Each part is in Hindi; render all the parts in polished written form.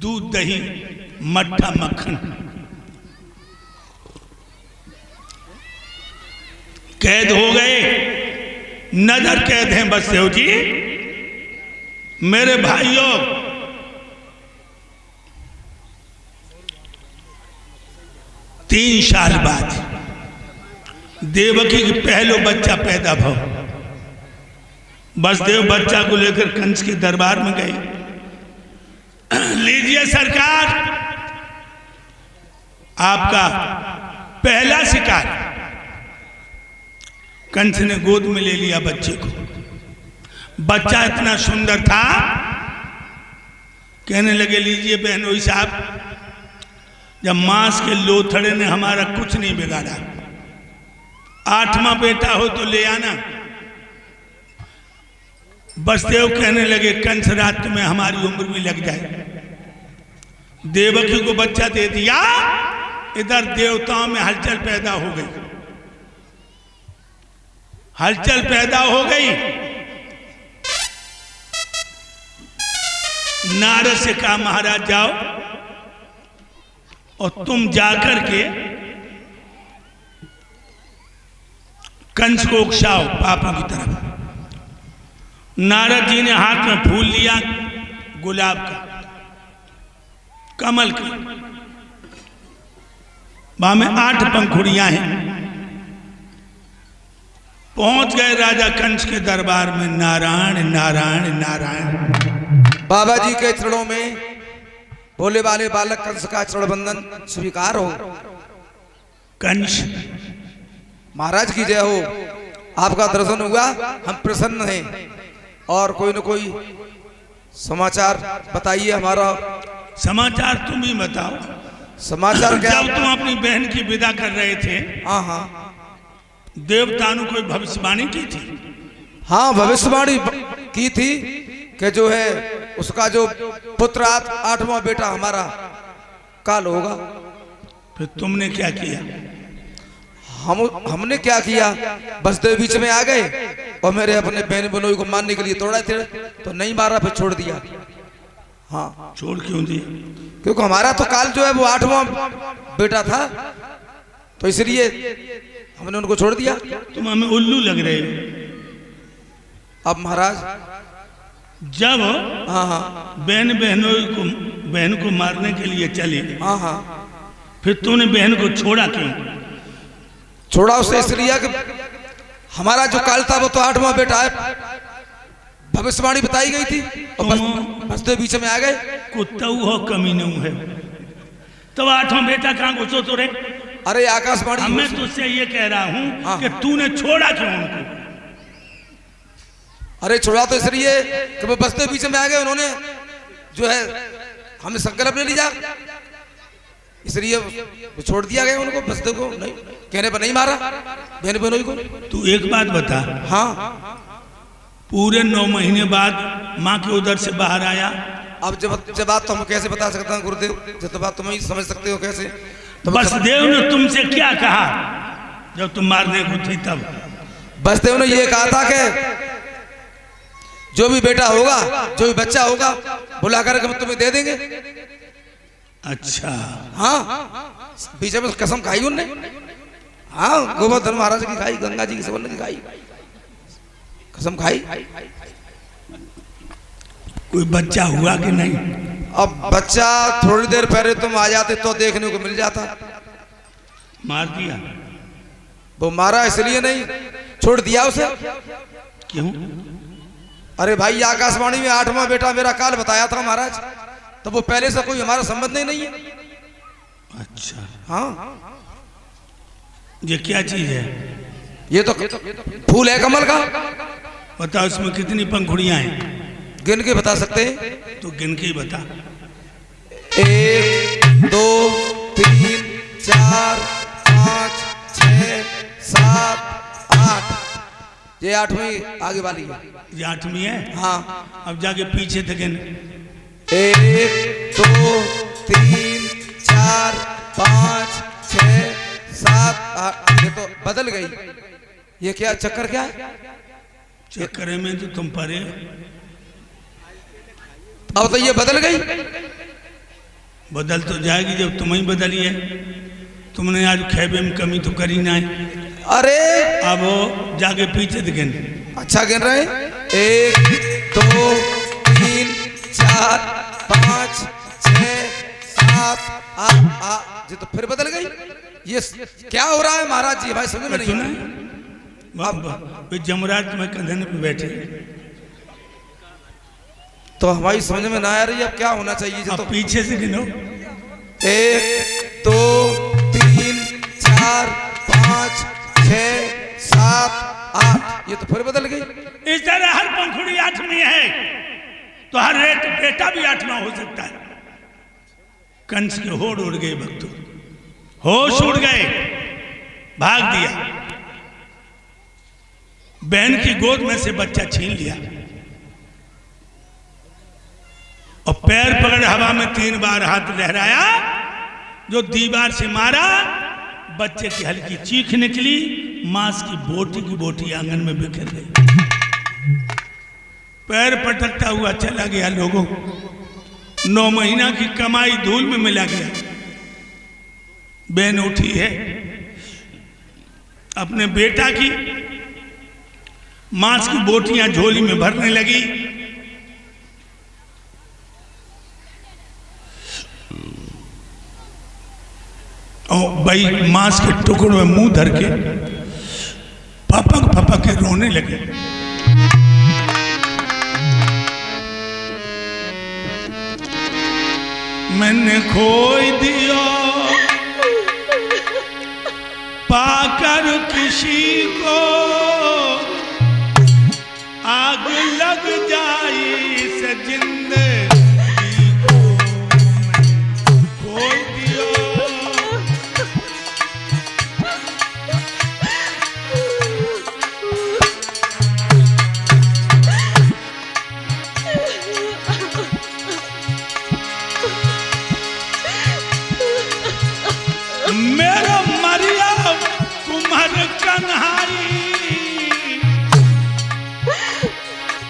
दूध दही मट्ठा मक्खन कैद हो गए, नजर कैद हैं बसदेव जी। मेरे भाइयों, तीन साल बाद देवकी की पहलो बच्चा पैदा भव। बसदेव बच्चा को लेकर कंस के दरबार में गए। लीजिए सरकार, आपका पहला शिकार। कंस ने गोद में ले लिया बच्चे को। बच्चा इतना सुंदर था, कहने लगे लीजिए बहनोई साहब, जब मांस के लोथड़े ने हमारा कुछ नहीं बिगाड़ा, 8वां बेटा हो तो ले आना। बसदेव कहने लगे कंस रात तुम्हें हमारी उम्र भी लग जाए। देवकी को बच्चा दे दिया। इधर देवताओं में हलचल पैदा हो गई, हलचल पैदा हो गई। नारद से कहा महाराज जाओ और तुम जाकर के कंस को उकसाओ पापों की तरफ। नारद जी ने हाथ में फूल लिया, गुलाब का, कमल का, वहां में 8 पंखुड़ियां हैं। पहुंच गए राजा कंस के दरबार में। नारायण नारायण नारायण। बाबा जी के चरणों में भोले वाले बालक कंस का चरण बंदन स्वीकार हो। कंस महाराज की जय हो। आपका दर्शन हुआ, हम प्रसन्न हैं। और कोई न कोई समाचार बताइए। हमारा समाचार तुम ही बताओ। समाचार क्या? जब तुम अपनी बहन की विदा कर रहे थे, हाँ हाँ, देवता ने कोई भविष्यवाणी की थी? हाँ, भविष्यवाणी की थी कि जो है उसका जो पुत्र 8वां बेटा हमारा काल होगा। फिर तुमने क्या किया? हमने क्या किया? बसदेव बीच में आ गए और मेरे अपने बहन बनोई को मारने के लिए तोड़ा थे, तो नहीं मारा, फिर छोड़ दिया। हाँ, छोड़ क्यों दिया? क्योंकि हमारा तो काल जो है वो 8वां बेटा था, तो इसलिए हमने उनको छोड़ दिया। तुम हमें उल्लू लग रहे हो। अब महाराज जब हाँ हाँ बहन को मारने के लिए चले, हाँ हाँ, फिर तूने बहन को छोड़ा क्यों? छोड़ा उसे इसलिए कि हमारा जो काल था वो तो 8वां बेटा है, भविष्यवाणी बताई गई थी, और बसदेव बीच में आ गए। कुत्ता हो कमीनू है, तो 8वां बेटा कहाँ घुसो तो रे? अरे आकाशवाणी, मैं तुझसे ये कह रहा हूँ कि तूने छोड़ा क्यों उनको? अरे छोड़ा तो इसलिए कि वो बसदेव बीच में आ गए। उन्होंने जो है हमने संकल्प ले लिया, इसलिए छोड़ दिया गया उनको। बसदेव को नहीं कहने पर नहीं मारा, बहन बहनोई को। तू एक बात बता, हाँ, पूरे 9 महीने बाद माँ के उधर से बाहर आया। अब जब बात तो हम कैसे बता सकते हैं गुरुदेव, जब बात तुम ही समझ सकते हो कैसे। तो बसदेव ने तुमसे क्या कहा जब तुम मारने को थी तब? बसदेव ने ये कहा था कि जो भी बेटा होगा, जो भी बच्चा होगा, बुला कर हम तुम्हें दे देंगे। अच्छा, हाँ, बीच में कसम खाई उनने। हाँ, गोवर्धन महाराज की खाई, गंगा जी की सवर्ण की खाई, कसम खाई। कोई बच्चा हुआ कि नहीं? अब बच्चा थोड़ी देर पहले तुम आ जाते तो देखने को मिल जाता। मार दिया? वो मारा इसलिए नहीं, छोड़ दिया उसे। क्यों? अरे भाई, आकाशवाणी में 8वां बेटा मेरा काल बताया था महाराज, तो वो पहले से कोई हमारा संबंध नहीं है। अच्छा, हाँ, ये क्या चीज है? ये तो फूल है कमल का। बता, उसमें कितनी पंखुड़ियां हैं? गिन के बता सकते हैं? तो गिन के ही बता। 1 2 3 4 5 6 7 8। ये 8वीं आगे वाली है। ये 8वीं है? हाँ, अब जाके पीछे थे गिन। 1 2 3 4 5 6 7 8। ये तो बदल गई। ये क्या चक्कर क्या है? चक्कर में तो तुम परे। अब तो ये बदल गई। बदल तो जाएगी जब तुम ही बदली है। तुमने आज खेबे में कमी तो करी ना है। अरे अब वो जाके पीछे दिखें। अच्छा गिन रहे हैं, 1 2 3 4 5 6 7 8 जी, तो फिर बदल गई। ये क्या हो रहा है महाराज जी? भाई समझ में नहीं आ रहा। जमराज में कंधे पे बैठे तो हमारी समझ में ना आ रही है। अब क्या होना चाहिए? तो पीछे से गिनो। 1 2 3 4 5 6 7 8 ये तो फिर बदल गई। इस तरह हर पंखुड़ी 8वीं है तो हर बेटा भी 8वां हो सकता है। कंस के होड़ उड़ गए, भक्तों होश उड़ गए, भाग दिया। बहन की गोद में से बच्चा छीन लिया और पैर पकड़ हवा में 3 बार हाथ लहराया, जो दीवार से मारा। बच्चे की हल्की चीख निकली, मांस की बोटी आंगन में बिखर गई। पैर पटकता हुआ चला गया। लोगों 9 महीना की कमाई धूल में मिला गया। बहन उठी है, अपने बेटा की मांस की बोटियां झोली में भरने लगी। और भाई मांस के टुकड़ों में मुंह धर के फपक के रोने लगे। मैंने खोई दिया पाकर किसी को, आग लग जाई से जिंदगी को खोई दिया। मेरा मरिया कुमार कन्हाई,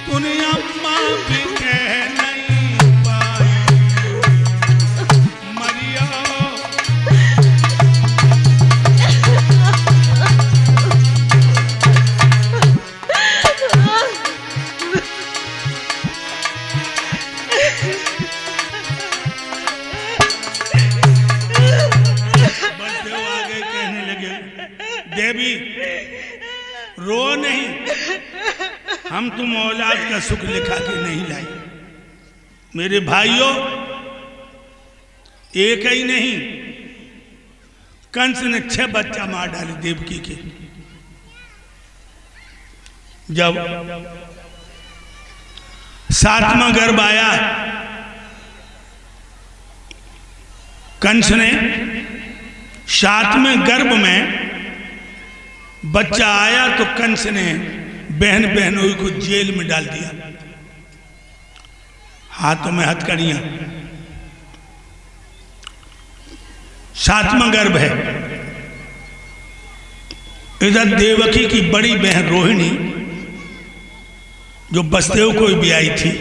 दुनिया माँ भी कह नहीं पाई। मरिया देवी रो नहीं, हम तुम औलाद का सुख लिखा के नहीं लाई। मेरे भाइयों, एक ही नहीं, कंस ने 6 बच्चा मार डाले देवकी के। जब 7वां गर्भ आया, कंस ने 7वें गर्भ में बच्चा आया तो कंस ने बहन बहनोई को जेल में डाल दिया, हाथों में हथकड़ियां। 7वां गर्भ है। इधर देवकी की बड़ी बहन रोहिणी, जो बसदेव को भी आई थी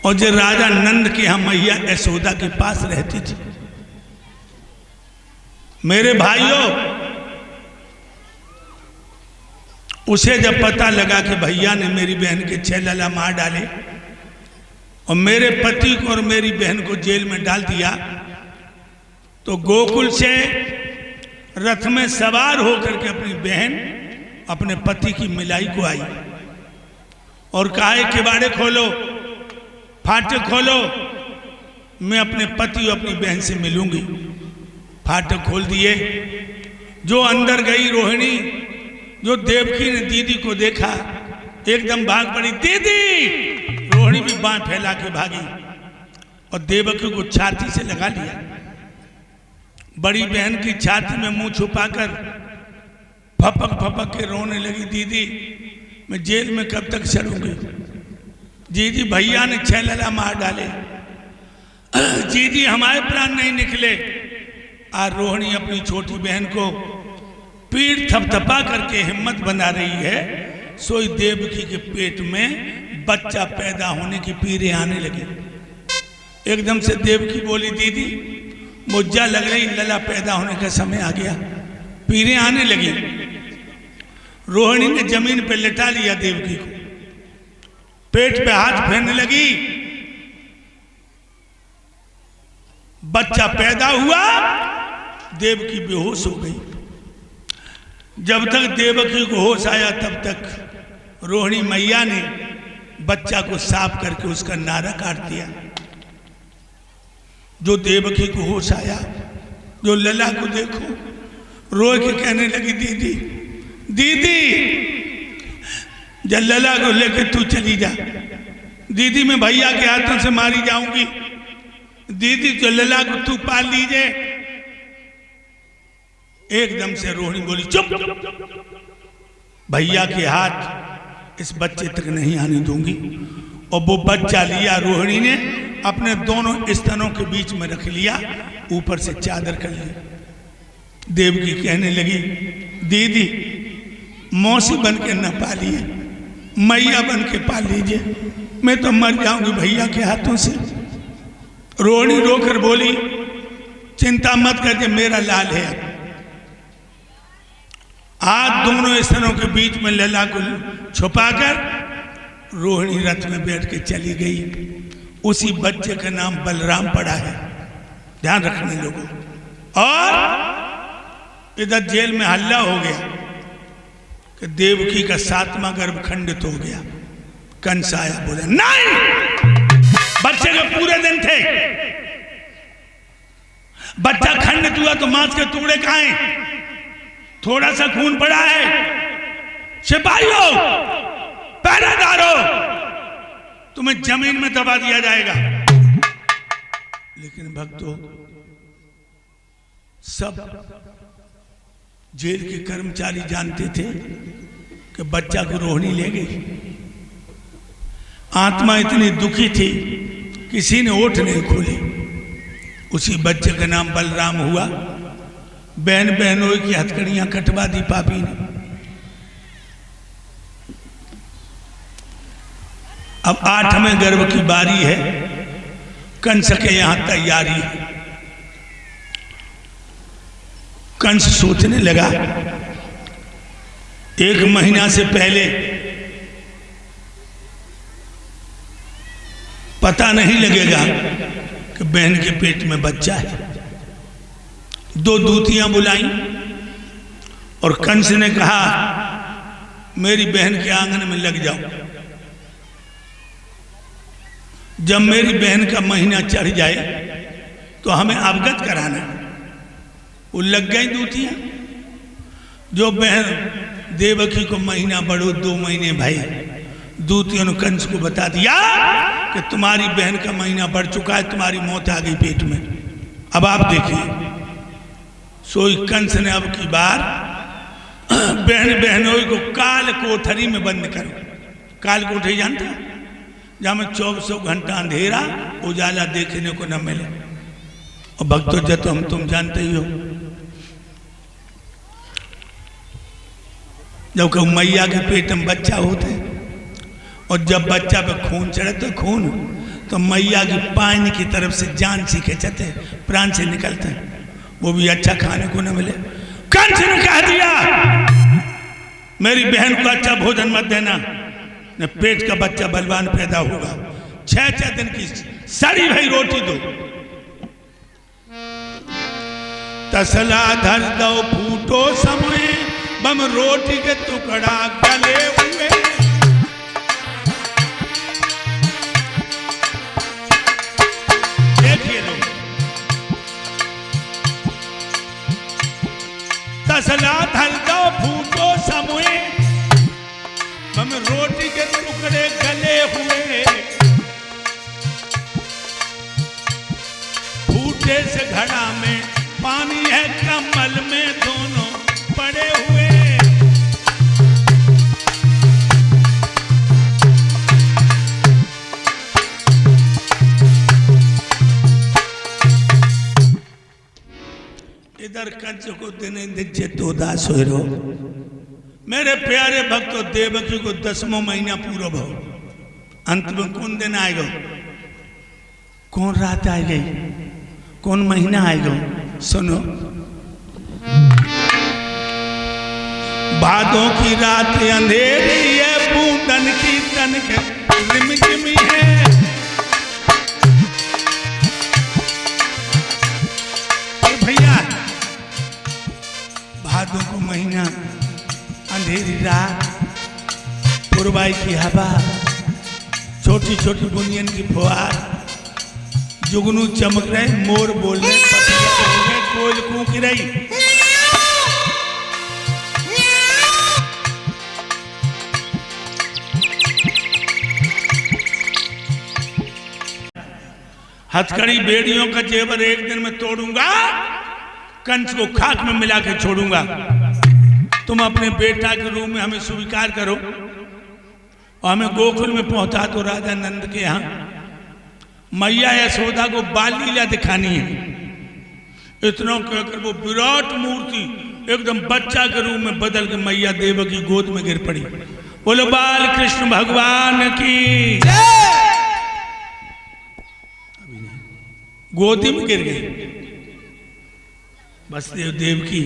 और जो राजा नंद के यहां मैया यशोदा के पास रहती थी। मेरे भाइयों, उसे जब पता लगा कि भैया ने मेरी बहन के 6 लला मार डाले और मेरे पति को और मेरी बहन को जेल में डाल दिया, तो गोकुल से रथ में सवार होकर के अपनी बहन अपने पति की मिलाई को आई और कहा, किवाड़े खोलो, फाटक खोलो, मैं अपने पति और अपनी बहन से मिलूंगी। फाटक खोल दिए। जो अंदर गई रोहिणी, जो देवकी ने दीदी को देखा, एकदम भाग पड़ी, दीदी। रोहिणी भी बांह फैला के भागी और देवकी को छाती से लगा लिया। बड़ी बहन की छाती में मुंह छुपाकर फपक के रोने लगी, दीदी मैं जेल में कब तक चलूंगी? दीदी भैया ने 6 लला मार डाले, दीदी हमारे प्राण नहीं निकले। और रोहिणी अपनी छोटी बहन को पीठ थपथपा करके हिम्मत बना रही है। सोई देवकी के पेट में बच्चा पैदा होने की पीरें आने लगी। एकदम से देवकी बोली, दीदी मुज्जा लग रही, लला पैदा होने का समय आ गया। पीरें आने लगी। रोहिणी ने जमीन पे लिटा लिया देवकी को, पेट पे हाथ फेरने लगी। बच्चा पैदा हुआ, देवकी बेहोश हो गई। जब तक देवकी को होश आया तब तक रोहिणी मैया ने बच्चा को साफ करके उसका नारा काट दिया। जो देवकी को होश आया, जो लला को देखो, रो के कहने लगी, दीदी दीदी, जब लला को लेके तू चली जा, दीदी मैं भैया के हाथों से मारी जाऊंगी, दीदी जो लला को तू पाल लीजिए। एकदम से रोहिणी बोली, चुप, भैया के हाथ इस बच्चे तक नहीं आने दूंगी। और वो बच्चा लिया रोहिणी ने, अपने दोनों स्तनों के बीच में रख लिया, ऊपर से चादर कर ली। देवकी कहने लगी, दीदी मौसी बन के न पालिए, मैया बन के पाल लीजिए, मैं तो मर जाऊंगी भैया के हाथों से। रोहिणी रोकर बोली, चिंता मत करके, मेरा लाल है। हाथ दोनों स्तनों के बीच में लला को छुपाकर रोहिणी रथ में बैठ के चली गई। उसी बच्चे का नाम बलराम पड़ा है, ध्यान रखने लोगों। और इधर जेल में हल्ला हो गया कि देवकी का 7वां गर्भ खंडित हो गया। कंस आया, बोला नहीं, बच्चे के पूरे दिन थे, बच्चा खंडित हुआ तो मांस के टुकड़े कहाँ हैं? थोड़ा सा खून पड़ा है, सिपाहियों, पहरेदारों, तुम्हें जमीन में दबा दिया जाएगा। लेकिन भक्तों, सब जेल के कर्मचारी जानते थे कि बच्चा को रोहिणी ले गई। आत्मा इतनी दुखी थी, किसी ने ओठ नहीं खोली। उसी बच्चे का नाम बलराम हुआ। बहन बहनों की हथकड़ियां कटवा दी पापी ने। अब 8वें गर्भ की बारी है, कंस के यहां तैयारी है। कंस सोचने लगा, 1 महीना से पहले पता नहीं लगेगा कि बहन के पेट में बच्चा है। 2 दूतियां बुलाई और कंस ने कहा, मेरी बहन के आंगन में लग जाओ, जब मेरी बहन का महीना चढ़ जाए तो हमें अवगत कराना। वो लग गई दूतियां। जो बहन देवकी को महीना बढ़ो 2 महीने भाई, दूतियों ने कंस को बता दिया कि तुम्हारी बहन का महीना बढ़ चुका है, तुम्हारी मौत आ गई पेट में, अब आप देखिए। सोई कंस ने अब की बार बहन बहनों को काल कोठरी में बंद करो। काल कोठरी जानते हो, जहाँ में 24 घंटा अंधेरा, उजाला देखने को न मिले। और भक्तों, जब तो हम तुम जानते ही हो, जब कभी मैया के पेट में बच्चा होते और जब बच्चा पे खून चढ़े तो खून तो मैया की पानी की तरफ से जान से खिंचते, प्राण से निकलते हैं, वो भी अच्छा खाने को न मिले। कंस ने कह दिया, मेरी बहन को अच्छा भोजन मत देना, न पेट का बच्चा बलवान पैदा होगा। 6 दिन की सड़ी भई रोटी दो। तसला धर दो फूटो समय, बम रोटी के टुकड़ा गले हुए। देखिए लोग, तसला धर दो फूटो समय, बम रोटी के टुकड़े गले हुए। फूटे से घड़ा में पानी है, कमल में दोनों पड़े हुए। इधर कंस को देने दीजिए तो उदास हो रो। मेरे प्यारे भक्तों, देवकी को 10वां महीना पूरा भाव, अंत में कौन दिन आएगा? कौन रात आ गई, कौन महीना आएगा? सुनो, भादों की रात अंधेरी है, बूंदन की तनक रिमझिमी है। भैया भादों को महीना, अंधेरी रात, पुरवाई की हवा, छोटी छोटी बुनियन की फुहार, जुगनू चमक रहे, मोर बोल रहे, पतिया बोल रहे, कोयल कूक रही। हथकड़ी बेड़ियों का जेवर एक दिन में तोड़ूंगा, कंस को खाक में मिला के छोड़ूंगा। तुम अपने बेटा के रूप में हमें स्वीकार करो और हमें गोकुल में पहुंचा दो राजा नंद के यहाँ। मैया यशोदा को बाल लीला दिखानी है। इतना कहकर वो विराट मूर्ति एकदम बच्चा के रूप में बदल के मैया देव की गोद में गिर पड़ी। बोलो बाल कृष्ण भगवान की। गोदी में गिर गई। वसुदेव देव की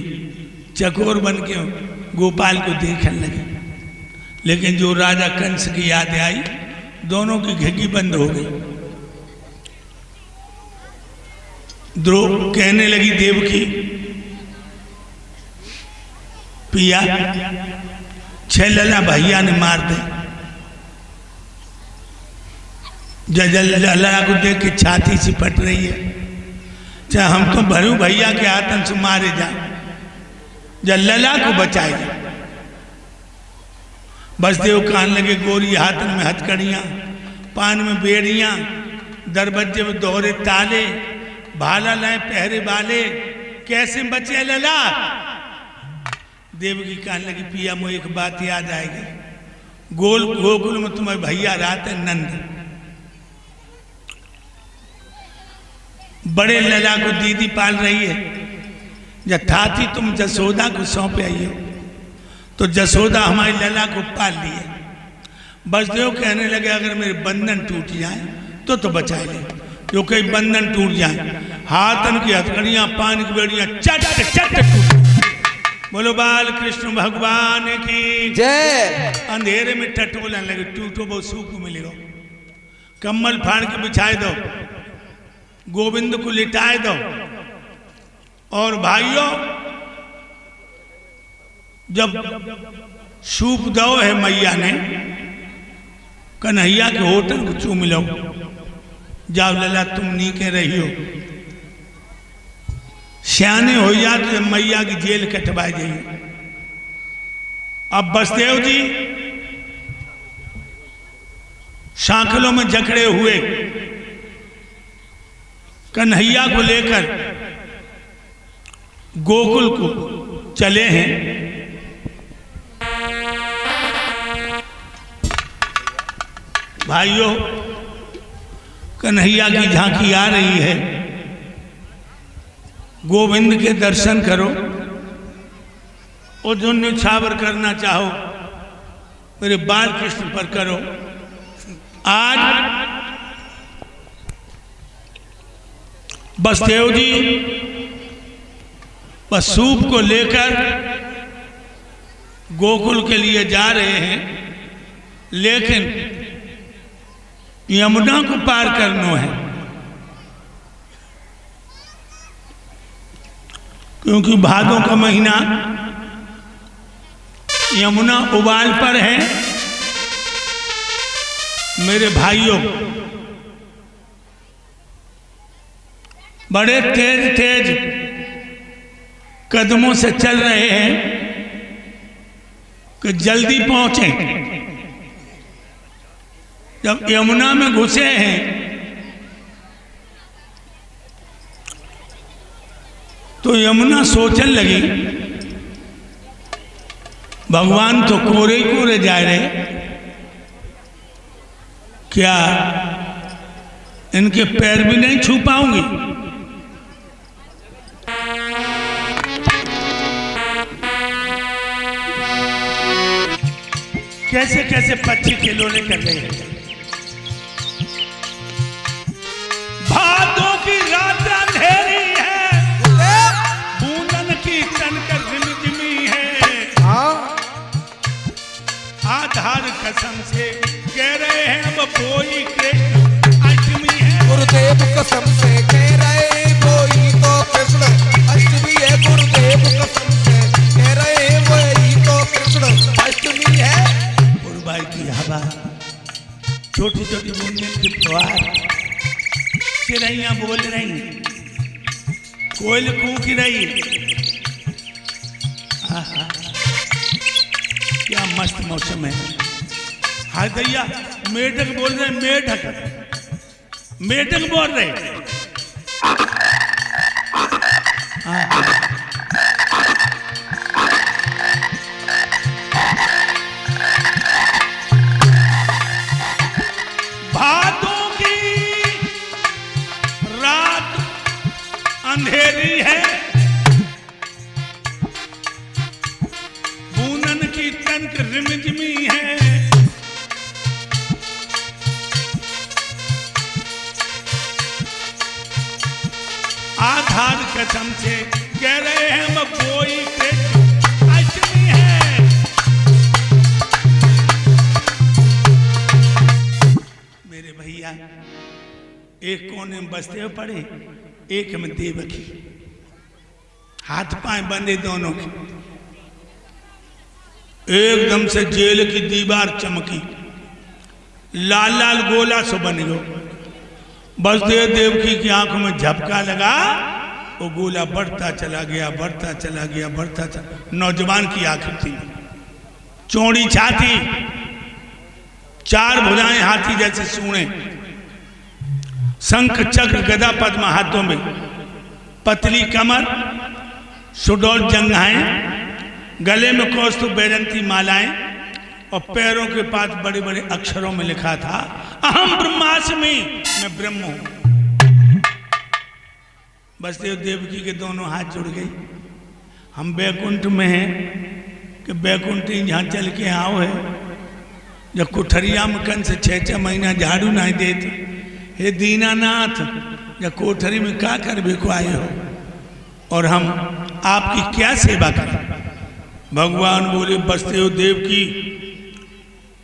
चकोर बन के गोपाल को देखने लगे, लेकिन जो राजा कंस की याद आई, दोनों की घिघी बंद हो गई। द्रोह कहने लगी देव की, पिया छह लला भैया ने मार दे। लला को देख के छाती सी फट रही है, चाहे हम तो भरू भैया के आतंक से मारे जाए, जब लला को बचाए। बसदेव कान लगे, गोरी हाथन में हथकड़ियां, पान में बेड़ियां, दरवाजे में दोहरे ताले, भाला लाए पहरे वाले, कैसे बचे लला। देव की कान लगी, पिया मुझे एक बात याद आएगी, गोकुल में तुम्हारे भैया रहते नंद, बड़े लला को दीदी पाल रही है। जब थाती तुम जसोदा को सौंप आई हो, तो जसोदा हमारी लला को पाल लिए। बसदेव कहने लगे, अगर मेरे बंधन टूट जाए तो बचा ले। जो कई बंधन टूट जाए, हाथन की हथकड़ियां, पान की बेड़ियां चट चट टूट। बोलो बाल कृष्ण भगवान की जय। अंधेरे में टटोलने लगे, टूटो बहुत सूख मिलेगा। कम्बल फाड़ के बिछाए दो, गोविंद को लिटाए दो। और भाइयों, जब सूप दो है मैया ने, कन्हैया के होटल को चूम लो, जाओ लला तुम नीके रही हो। सियाने हो जाते तो मैया की जेल कटवाई जाइए। अब बसदेव जी सांकलों में जकड़े हुए कन्हैया को लेकर गोकुल को चले हैं। भाइयों, कन्हैया की झांकी आ रही है, गोविंद के दर्शन करो और जो न्यौछावर करना चाहो मेरे बाल कृष्ण पर करो। आज बसदेव जी बस सूप को लेकर गोकुल के लिए जा रहे हैं, लेकिन यमुना को पार करना है, क्योंकि भादों का महीना यमुना उबाल पर है। मेरे भाइयों, बड़े तेज तेज कदमों से चल रहे हैं कि जल्दी पहुंचे। जब यमुना में घुसे हैं तो यमुना सोचने लगी, भगवान तो कोरे ही कोरे जा रहे, क्या इनके पैर भी नहीं छू पाऊंगी। कैसे कैसे पक्षी खिलौने कर रहे हैं। कसम से कह रहे वही तो कृष्ण अष्टमी है, गुरुदेव कसम से कह रहे वही तो कृष्ण अष्टमी है। गुरुबाई की हवा, छोटी छोटी बूंदें की फुहार, चिड़ैया बोल रही, कोयल कूक रही। आहा, क्या मस्त मौसम है। हाय दैया, मेढक बोल रहे, मेढक मेढक बोल रहे। आहा, भादों की रात अंधेरी है, बूनन की तनक रिमझिमी है। आधार कसम से कह रहे हैं वो कोई कृष्ण अष्टमी है। मेरे भैया एक कोने में बसते हुए पड़े, एक में देवकी, हाथ पांव बंधे दोनों के। एकदम से जेल की दीवार चमकी, लाल लाल गोला सो बन गयो। बसदेव देवकी की आंखों में झपका लगा, वो गोला बढ़ता चला गया, बढ़ता चला गया, बढ़ता चला। नौजवान की आकृति, चौड़ी छाती, चार भुजाएं हाथी जैसे सूंडें, शंख चक्र गदा पद्म हाथों में, पतली कमर, सुडौल जंघाएं, गले में कौस्तुभ बैजंती मालाएं, और पैरों के पास बड़े बड़े अक्षरों में लिखा था अहम ब्रह्मास्मि, मैं ब्रह्म हूं। बसदेव देवकी के दोनों हाथ जुड़ गई। हम बैकुंठ में हैं कि बैकुंठ यहाँ चल के आओ है, जब कोठरिया में कन से 6-6 महीना झाड़ू नहीं देते। हे दीनानाथ, जब कोठरी में क्या करबे को आए हो, और हम आपकी क्या सेवा करें। भगवान बोले बसदेव देवकी,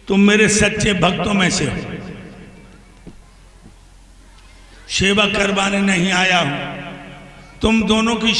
तुम मेरे सच्चे भक्तों में से हो, सेवा करवाने नहीं आया हूं। तुम दोनों की